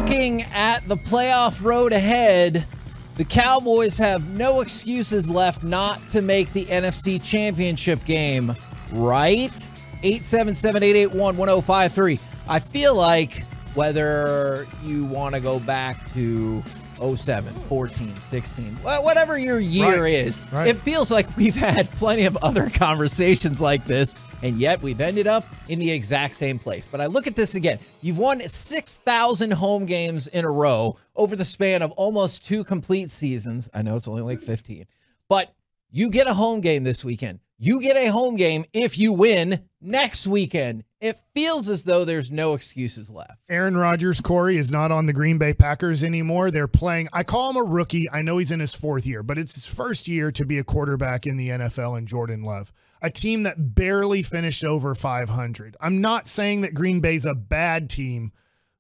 looking at the playoff road ahead, the Cowboys have no excuses left not to make the NFC Championship game, right? 877-881-1053. I feel like whether you want to go back to 07, 14, 16, whatever your year is, it feels like we've had plenty of other conversations like this, and yet we've ended up in the exact same place. But I look at this again. You've won 6,000 home games in a row over the span of almost 2 complete seasons. I know it's only like 15, but you get a home game this weekend. You get a home game if you win next weekend. It feels as though there's no excuses left. Aaron Rodgers, Corey, is not on the Green Bay Packers anymore. They're playing, I call him a rookie. I know he's in his 4th year, but it's his first year to be a quarterback in the NFL in Jordan Love, a team that barely finished over 500. I'm not saying that Green Bay's a bad team,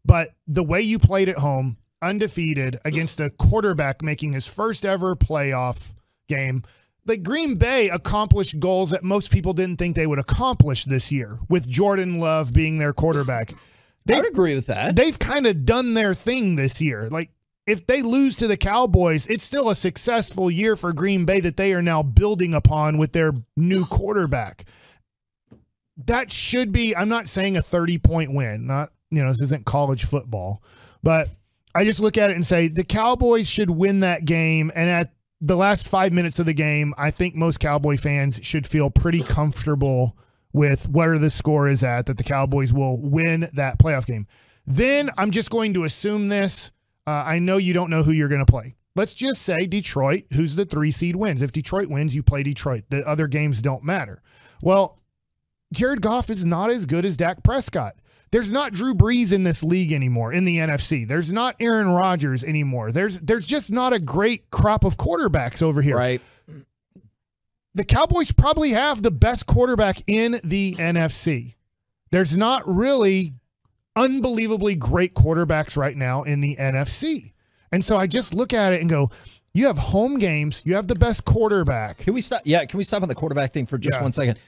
but the way you played at home, undefeated against a quarterback making his first ever playoff game, like Green Bay accomplished goals that most people didn't think they would accomplish this year with Jordan Love being their quarterback. I would agree with that. They've kind of done their thing this year. Like if they lose to the Cowboys, it's still a successful year for Green Bay that they are now building upon with their new quarterback. That should be, I'm not saying a 30-point win. Not, this isn't college football, but I just look at it and say the Cowboys should win that game. And at the last 5 minutes of the game, I think most Cowboy fans should feel pretty comfortable with where the score is at, that the Cowboys will win that playoff game. Then I'm just going to assume this. I know you don't know who you're going to play. Let's just say Detroit, who's the 3 seed, wins. If Detroit wins, you play Detroit. The other games don't matter. Well, Jared Goff is not as good as Dak Prescott. There's not Drew Brees in this league anymore in the NFC. There's not Aaron Rodgers anymore. There's just not a great crop of quarterbacks over here. Right. The Cowboys probably have the best quarterback in the NFC. There's not really unbelievably great quarterbacks right now in the NFC. And so I just look at it and go, you have home games. You have the best quarterback. Can we stop? Yeah, can we stop on the quarterback thing for just 1 second?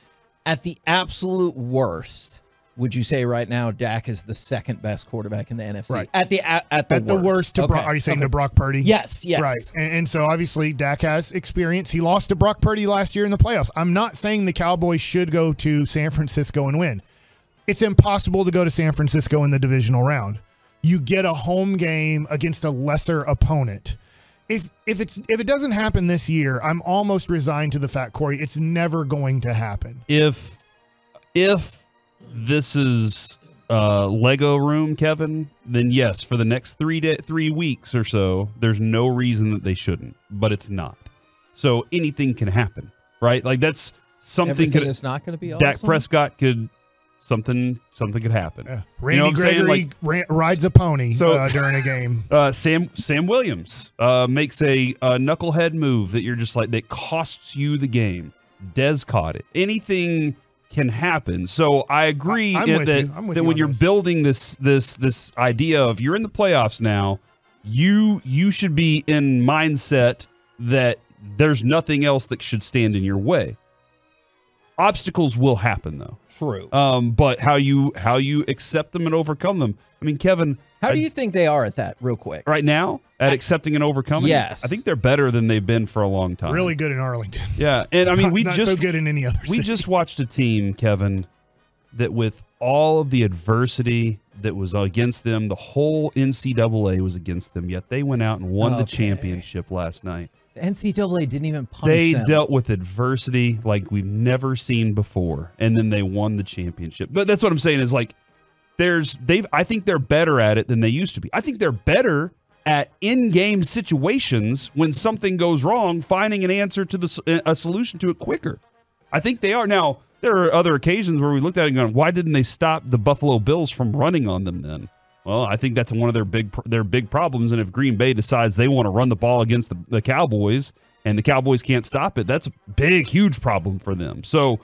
At the absolute worst, would you say right now Dak is the second best quarterback in the NFC? Right. At the worst. To Brock, are you saying to Brock Purdy? Yes. Right. And so obviously Dak has experience. He lost to Brock Purdy last year in the playoffs. I'm not saying the Cowboys should go to San Francisco and win. It's impossible to go to San Francisco in the divisional round. You get a home game against a lesser opponent. If it doesn't happen this year, I'm almost resigned to the fact, Corey, it's never going to happen. If this is Lego room, Kevin, then yes, for the next 3 weeks or so, there's no reason that they shouldn't, but it's not. So anything can happen, right? Like that's something. Everything is not going to be awesome. Dak Prescott could something could happen. Randy Gregory rides a pony during a game. Sam Williams makes a knucklehead move that you're just like that costs you the game. Dez caught it. Anything can happen. So I agree that when you're building this idea of you're in the playoffs now, you should be in mindset that there's nothing else that should stand in your way. Obstacles will happen though. True. But how you accept them and overcome them. I mean, Kevin, how do you think they are at that real quick? Right now at accepting and overcoming? Yes. I think they're better than they've been for a long time. Really good in Arlington. Yeah. And I mean, not so good in any other city. We just watched a team, Kevin, that with all of the adversity that was against them, the whole NCAA was against them, yet they went out and won the championship last night. The NCAA didn't even punish them. They dealt with adversity like we've never seen before, and then they won the championship. But that's what I'm saying is like I think they're better at it than they used to be. I think they're better at in-game situations when something goes wrong, finding an answer to a solution to it quicker. I think they are. Now, there are other occasions where we looked at it and gone, why didn't they stop the Buffalo Bills from running on them then? Well, I think that's one of their big problems. And if Green Bay decides they want to run the ball against the Cowboys and the Cowboys can't stop it, that's a big, huge problem for them. So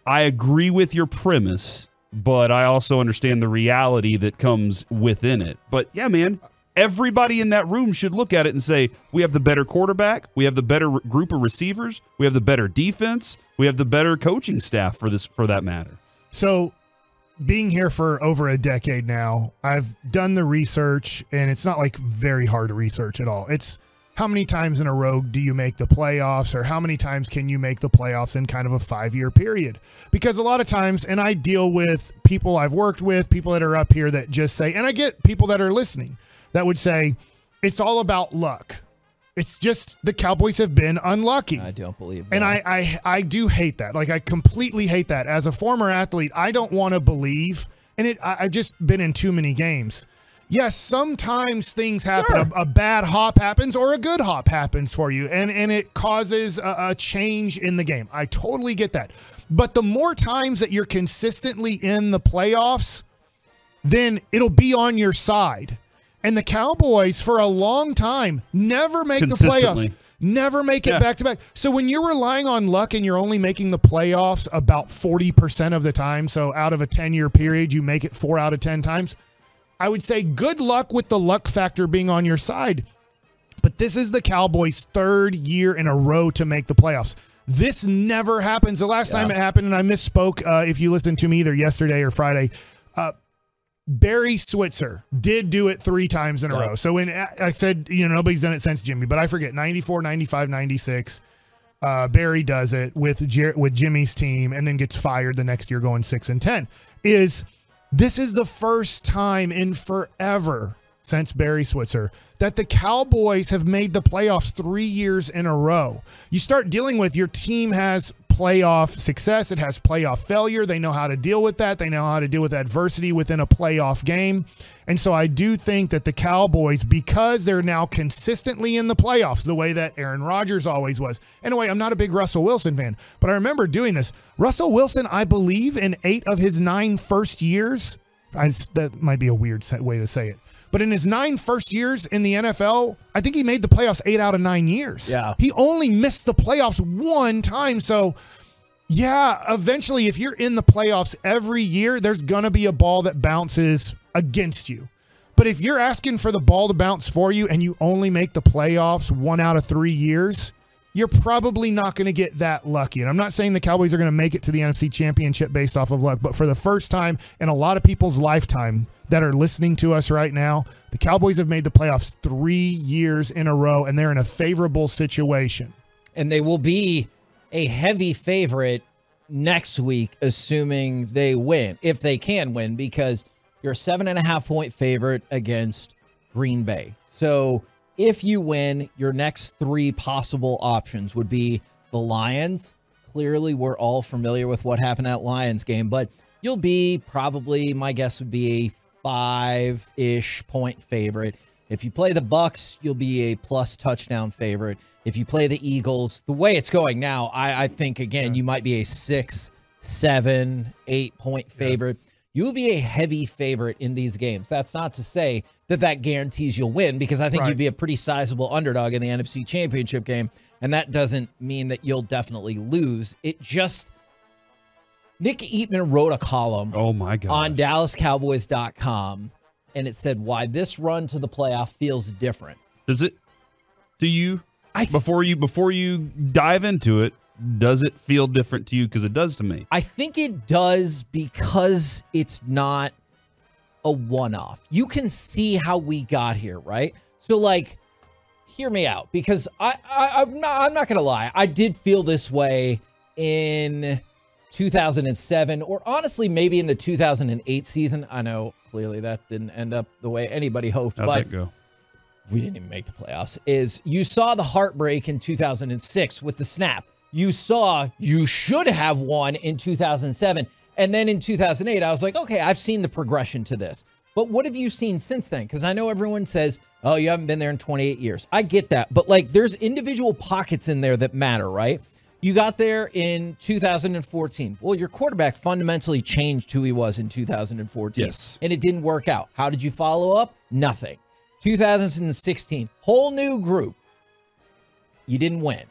I agree with your premise, but I also understand the reality that comes within it. But yeah, man, everybody in that room should look at it and say, we have the better quarterback, we have the better group of receivers, we have the better defense, we have the better coaching staff for that matter. So being here for over a decade now, I've done the research, and it's not like very hard research at all. It's how many times in a row do you make the playoffs, or how many times can you make the playoffs in kind of a 5-year period? Because a lot of times, and I deal with people I've worked with, people that are up here that just say, and I get people that are listening that would say, it's all about luck. It's just the Cowboys have been unlucky. I don't believe that. And I do hate that. Like, I completely hate that. As a former athlete, I don't want to believe, and I've just been in too many games. Yes, sometimes things happen. Sure. A bad hop happens or a good hop happens for you, and it causes a change in the game. I totally get that. But the more times that you're consistently in the playoffs, then it'll be on your side. And the Cowboys, for a long time, never make the playoffs. Never make it back-to-back. So when you're relying on luck and you're only making the playoffs about 40% of the time, so out of a 10-year period, you make it 4 out of 10 times, I would say good luck with the luck factor being on your side. But this is the Cowboys' 3rd year in a row to make the playoffs. This never happens. The last time it happened, and I misspoke if you listened to me either yesterday or Friday, Barry Switzer did do it 3 times in a row. So when I said, nobody's done it since Jimmy, but I forget, 94, 95, 96, Barry does it with Jimmy's team and then gets fired the next year going 6-10. This is the first time in forever since Barry Switzer that the Cowboys have made the playoffs 3 years in a row. You start dealing with your team has playoff success. It has playoff failure. They know how to deal with that. They know how to deal with adversity within a playoff game. And so I do think that the Cowboys, because they're now consistently in the playoffs, the way that Aaron Rodgers always was. Anyway, I'm not a big Russell Wilson fan, but I remember doing this. Russell Wilson, I believe, in 8 of his 9 first years, that might be a weird way to say it, but in his 9 first years in the NFL, I think he made the playoffs 8 out of 9 years. Yeah. He only missed the playoffs 1 time. So, yeah, eventually, if you're in the playoffs every year, there's going to be a ball that bounces against you. But if you're asking for the ball to bounce for you and you only make the playoffs 1 out of 3 years, you're probably not going to get that lucky. And I'm not saying the Cowboys are going to make it to the NFC Championship based off of luck, but for the first time in a lot of people's lifetime that are listening to us right now, the Cowboys have made the playoffs 3 years in a row, and they're in a favorable situation. And they will be a heavy favorite next week, assuming they win, if they can win, because you're a 7.5-point favorite against Green Bay. So if you win, your next 3 possible options would be the Lions. Clearly, we're all familiar with what happened at Lions game, but you'll be probably, my guess would be a 5-ish point favorite. If you play the Bucks, you'll be a plus touchdown favorite. If you play the Eagles, the way it's going now, I think, again, you might be a 6, 7, 8 point favorite. You'll be a heavy favorite in these games. That's not to say that that guarantees you'll win, because I think you'd be a pretty sizable underdog in the NFC Championship game, and that doesn't mean that you'll definitely lose. It just... Nick Eatman wrote a column on DallasCowboys.com, and it said why this run to the playoff feels different. Does it? Do you? Before you dive into it, does it feel different to you? Because it does to me. I think it does, because it's not a one-off. You can see how we got here, right? So, like, hear me out, because I'm not going to lie. I did feel this way in 2007, or honestly, maybe in the 2008 season. I know clearly that didn't end up the way anybody hoped, How'd that go? We didn't even make the playoffs. You saw the heartbreak in 2006 with the snap. You saw you should have won in 2007. And then in 2008, I was like, okay, I've seen the progression to this. But what have you seen since then? Because I know everyone says, oh, you haven't been there in 28 years. I get that. But, like, there's individual pockets in there that matter, right? You got there in 2014. Well, your quarterback fundamentally changed who he was in 2014. Yes. And it didn't work out. How did you follow up? Nothing. 2016, whole new group. You didn't win.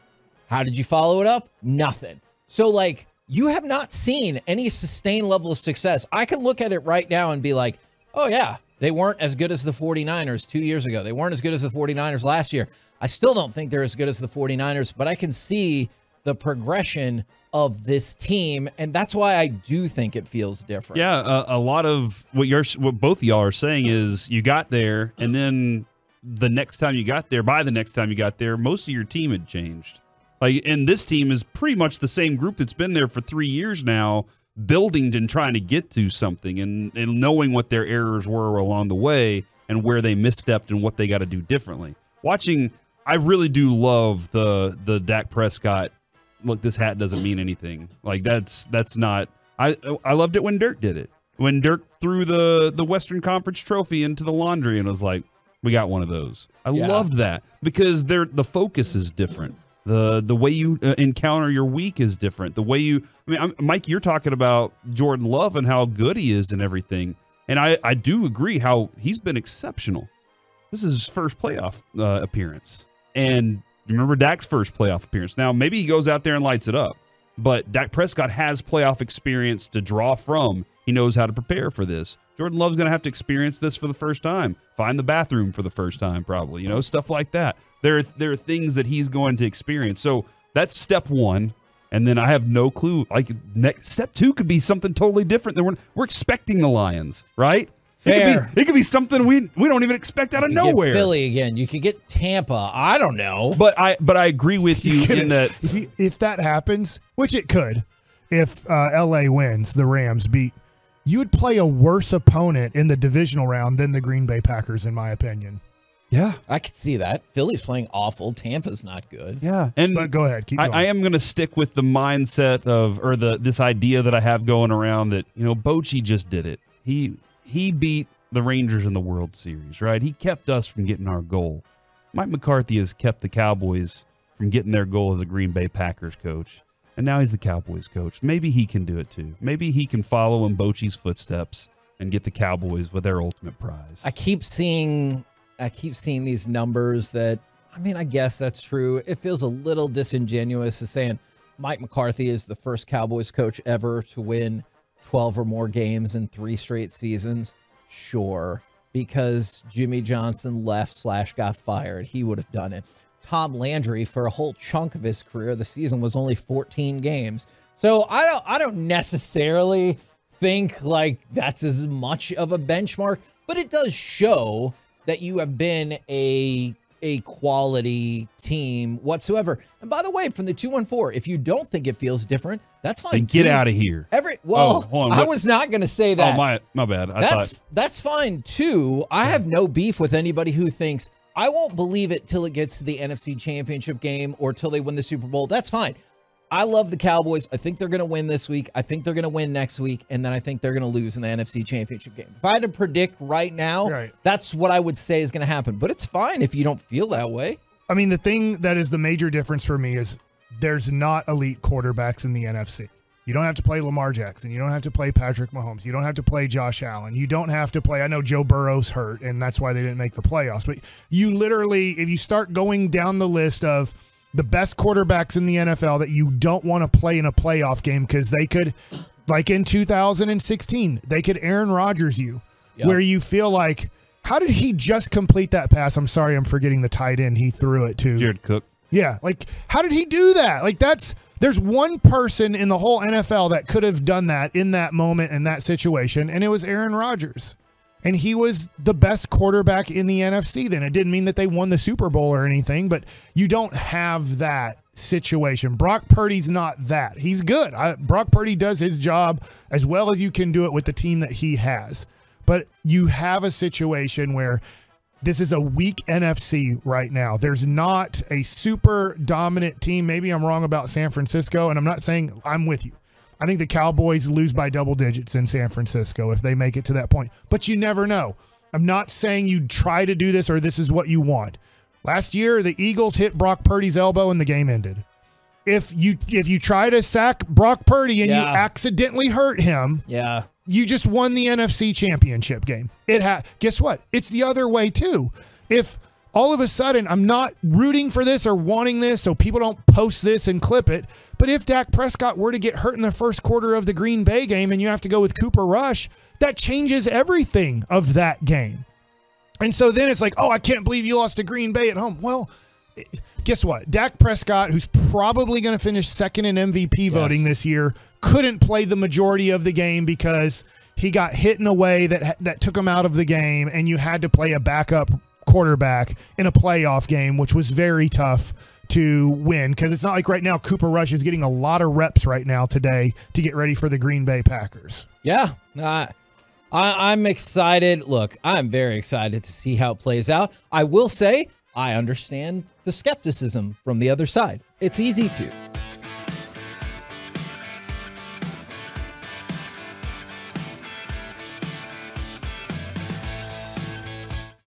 How did you follow it up? Nothing. So, like, you have not seen any sustained level of success. I can look at it right now and be like, oh, yeah, they weren't as good as the 49ers 2 years ago. They weren't as good as the 49ers last year. I still don't think they're as good as the 49ers, but I can see the progression of this team, and that's why I do think it feels different. Yeah, a lot of what both of y'all are saying is you got there, and then by the next time you got there, most of your team had changed. And this team is pretty much the same group that's been there for 3 years now, building and trying to get to something, and knowing what their errors were along the way and where they misstepped and what they got to do differently. I really do love the Dak Prescott. Look, this hat doesn't mean anything. That's not. I loved it when Dirk did it. When Dirk threw the Western Conference trophy into the laundry and was like, we got one of those. I loved that because the focus is different. The way you encounter your week is different. The way Mike, you're talking about Jordan Love and how good he is and everything. And I do agree how he's been exceptional. This is his first playoff appearance. And remember Dak's first playoff appearance. Now, maybe he goes out there and lights it up, but Dak Prescott has playoff experience to draw from. He knows how to prepare for this. Jordan Love's going to have to experience this for the first time, find the bathroom for the first time, probably, stuff like that. There are things that he's going to experience. So that's step one. And then I have no clue. Step two could be something totally different than we're expecting the Lions, right? It could be something we don't even expect out of nowhere. Get Philly again. You could get Tampa. I don't know. But I agree with you in that if that happens, which it could, if LA wins, the Rams beat, you would play a worse opponent in the divisional round than the Green Bay Packers, in my opinion. Yeah, I could see that. Philly's playing awful. Tampa's not good. Yeah, but go ahead, keep going. I am going to stick with the mindset this idea that I have going around that Bochy just did it. He beat the Rangers in the World Series, right? He kept us from getting our goal. Mike McCarthy has kept the Cowboys from getting their goal as a Green Bay Packers coach, and now he's the Cowboys coach. Maybe he can do it too. Maybe he can follow in Bochy's footsteps and get the Cowboys with their ultimate prize. I keep seeing these numbers that, I guess that's true. It feels a little disingenuous to saying Mike McCarthy is the first Cowboys coach ever to win 12 or more games in 3 straight seasons. Sure, because Jimmy Johnson left/got fired. He would have done it. Tom Landry, for a whole chunk of his career, the season was only 14 games. So I don't necessarily think that's as much of a benchmark, but it does show that you have been a quality team whatsoever. And by the way, from the 214, if you don't think it feels different, that's fine. Then get out of here. I was not going to say that. Oh, my bad. That's fine too. I have no beef with anybody who thinks I won't believe it till it gets to the NFC Championship game or till they win the Super Bowl. That's fine. I love the Cowboys. I think they're going to win this week. I think they're going to win next week. And then I think they're going to lose in the NFC Championship game. If I had to predict right now, That's what I would say is going to happen. But it's fine if you don't feel that way. The thing that is the major difference for me is there's not elite quarterbacks in the NFC. You don't have to play Lamar Jackson. You don't have to play Patrick Mahomes. You don't have to play Josh Allen. You don't have to play, I know Joe Burrow's hurt, and that's why they didn't make the playoffs. But you literally, if you start going down the list of the best quarterbacks in the NFL that you don't want to play in a playoff game because they could, like in 2016, they could Aaron Rodgers you, where you feel like, how did he just complete that pass? I'm sorry, I'm forgetting the tight end he threw it to. Jared Cook. Yeah, how did he do that? There's one person in the whole NFL that could have done that in that moment, in that situation, and it was Aaron Rodgers. And he was the best quarterback in the NFC then. It didn't mean that they won the Super Bowl or anything, but you don't have that situation. Brock Purdy's not that. He's good. Brock Purdy does his job as well as you can do it with the team that he has. But you have a situation where this is a weak NFC right now. There's not a super dominant team. Maybe I'm wrong about San Francisco, and I'm not saying I'm with you. I think the Cowboys lose by double digits in San Francisco if they make it to that point. But you never know. I'm not saying you try to do this or this is what you want. Last year, the Eagles hit Brock Purdy's elbow and the game ended. If you try to sack Brock Purdy and you accidentally hurt him, you just won the NFC Championship game. Guess what? It's the other way too. If all of a sudden, I'm not rooting for this or wanting this so people don't post this and clip it. But if Dak Prescott were to get hurt in the first quarter of the Green Bay game and you have to go with Cooper Rush, that changes everything of that game. And so then it's like, oh, I can't believe you lost to Green Bay at home. Well, guess what? Dak Prescott, who's probably going to finish second in MVP voting this year, couldn't play the majority of the game because he got hit in a way that took him out of the game, and you had to play a backup quarterback in a playoff game, which was very tough to win, because it's not like right now Cooper Rush is getting a lot of reps right now today to get ready for the Green Bay Packers. Yeah, I'm excited. Look, I'm very excited to see how it plays out. I will say I understand the skepticism from the other side. It's easy to.